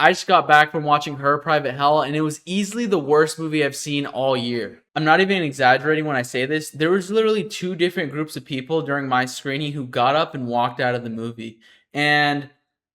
I just got back from watching Her Private Hell, and it was easily the worst movie I've seen all year. I'm not even exaggerating when I say this. There was literally two different groups of people during my screening who got up and walked out of the movie. And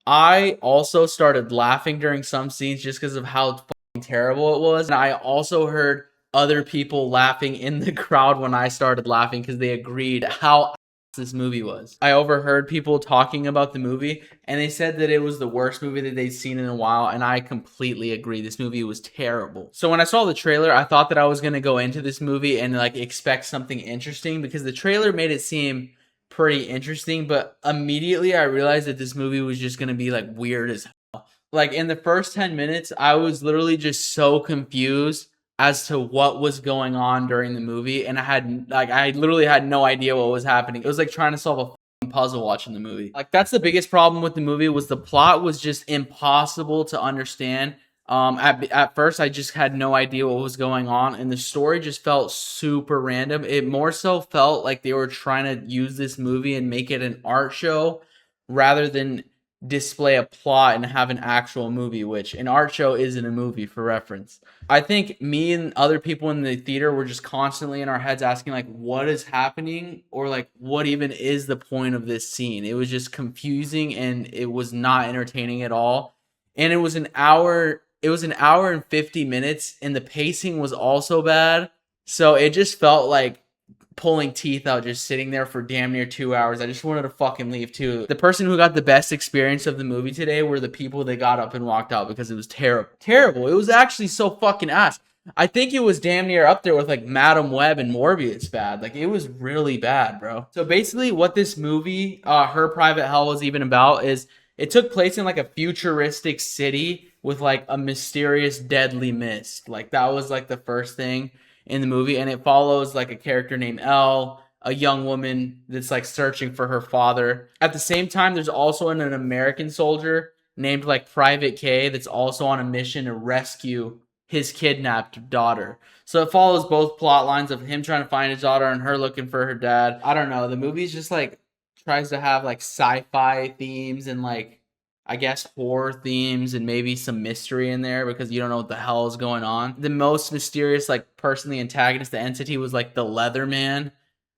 I also started laughing during some scenes just because of how fucking terrible it was. And I also heard other people laughing in the crowd when I started laughing because they agreed how this movie was. I overheard people talking about the movie, and they said that it was the worst movie that they'd seen in a while, and I completely agree. This movie was terrible. So when I saw the trailer, I thought that I was going to go into this movie and like expect something interesting, because the trailer made it seem pretty interesting, but immediately I realized that this movie was just going to be like weird as hell. Like in the first 10 minutes, I was literally just so confused as to what was going on during the movie, and I literally had no idea what was happening. It was like trying to solve a puzzle watching the movie. Like that's the biggest problem with the movie, was the plot was just impossible to understand. At first I just had no idea what was going on, and the story just felt super random. It more so felt like they were trying to use this movie and make it an art show rather than display a plot and have an actual movie, which an art show isn't a movie, for reference. I think me and other people in the theater were just constantly in our heads asking like, what is happening, or like what even is the point of this scene. It was just confusing, and it was not entertaining at all. And it was an hour and 50 minutes, and the pacing was also bad. So it just felt like pulling teeth out just sitting there for damn near 2 hours. I just wanted to fucking leave too. The person who got the best experience of the movie today were the people that got up and walked out, because it was terrible. Terrible. It was actually so fucking ass. I think it was damn near up there with like Madam Web and Morbius bad. Like it was really bad, bro. So basically what this movie, Her Private Hell, was even about is it took place in like a futuristic city with like a mysterious deadly mist. Like that was like the first thing in the movie, and it follows like a character named Elle, a young woman that's like searching for her father. At the same time, there's also an American soldier named like Private K that's also on a mission to rescue his kidnapped daughter. So it follows both plot lines of him trying to find his daughter and her looking for her dad. I don't know. The movie's just like tries to have like sci-fi themes and like I guess horror themes and maybe some mystery in there, because you don't know what the hell is going on. The most mysterious like person, the antagonist, the entity, was like the Leatherman.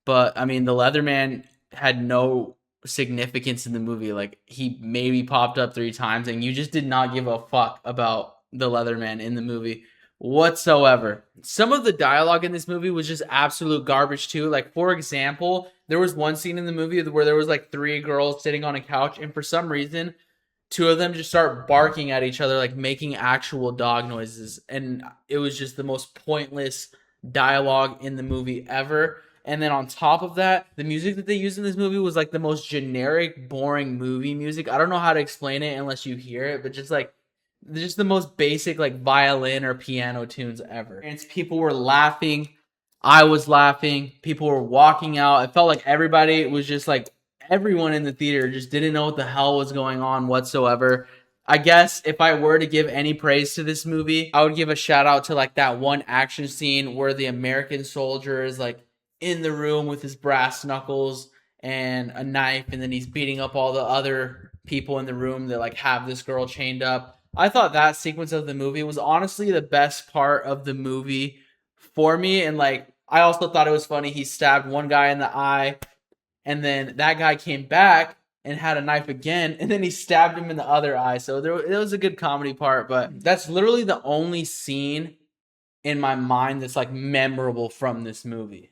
But I mean, the Leatherman had no significance in the movie. Like he maybe popped up 3 times, and you just did not give a fuck about the Leatherman in the movie whatsoever. Some of the dialogue in this movie was just absolute garbage too. Like for example, there was one scene in the movie where there was like 3 girls sitting on a couch, and for some reason 2 of them just start barking at each other, like making actual dog noises. And it was just the most pointless dialogue in the movie ever. And then on top of that, the music that they used in this movie was like the most generic, boring movie music. I don't know how to explain it unless you hear it, but just the most basic like violin or piano tunes ever. And people were laughing. I was laughing. People were walking out. It felt like everybody was just like, everyone in the theater just didn't know what the hell was going on whatsoever. I guess if I were to give any praise to this movie, I would give a shout out to like that one action scene where the American soldier is like in the room with his brass knuckles and a knife, and then he's beating up all the other people in the room that like have this girl chained up. I thought that sequence of the movie was honestly the best part of the movie for me. And like I also thought it was funny, he stabbed one guy in the eye, and then that guy came back and had a knife again, and then he stabbed him in the other eye. So it was a good comedy part, but that's literally the only scene in my mind that's like memorable from this movie.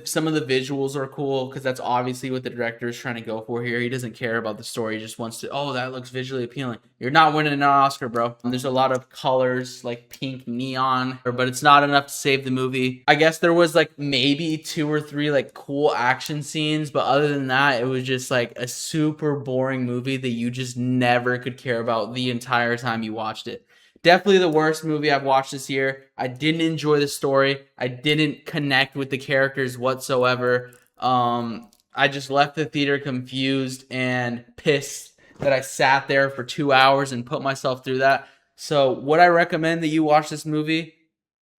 Some of the visuals are cool because that's obviously what the director is trying to go for here. He doesn't care about the story. He just wants to, oh, that looks visually appealing. You're not winning an Oscar, bro. There's a lot of colors, like pink neon, but it's not enough to save the movie. I guess there was like maybe 2 or 3 like cool action scenes, but other than that, it was just like a super boring movie that you just never could care about the entire time you watched it. Definitely the worst movie I've watched this year. I didn't enjoy the story. I didn't connect with the characters whatsoever. I just left the theater confused and pissed that I sat there for 2 hours and put myself through that. So would I recommend that you watch this movie?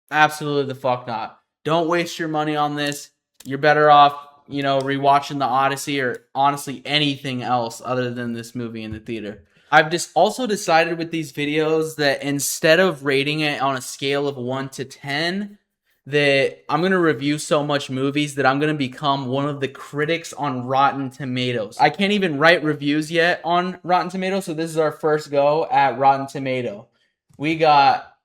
Absolutely the fuck not. Don't waste your money on this. You're better off, rewatching The Odyssey or honestly anything else other than this movie in the theater. I've just also decided with these videos that instead of rating it on a scale of 1 to 10, that I'm going to review so much movies that I'm going to become one of the critics on Rotten Tomatoes. I can't even write reviews yet on Rotten Tomatoes, so this is our first go at Rotten Tomato. We got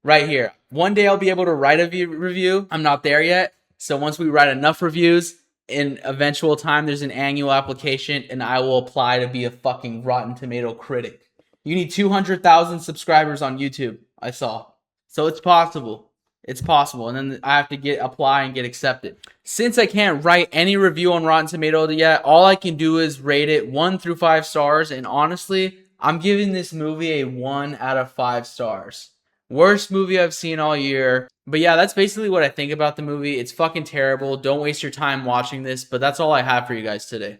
right here. One day I'll be able to write a review. I'm not there yet. So once we write enough reviews, in eventual time, there's an annual application, and I will apply to be a fucking Rotten Tomato critic. You need 200,000 subscribers on YouTube, I saw. So it's possible. It's possible. And then I have to apply and get accepted. Since I can't write any review on Rotten Tomatoes yet, all I can do is rate it 1 through 5 stars. And honestly, I'm giving this movie a 1 out of 5 stars. Worst movie I've seen all year. But yeah, that's basically what I think about the movie. It's fucking terrible. Don't waste your time watching this. But that's all I have for you guys today.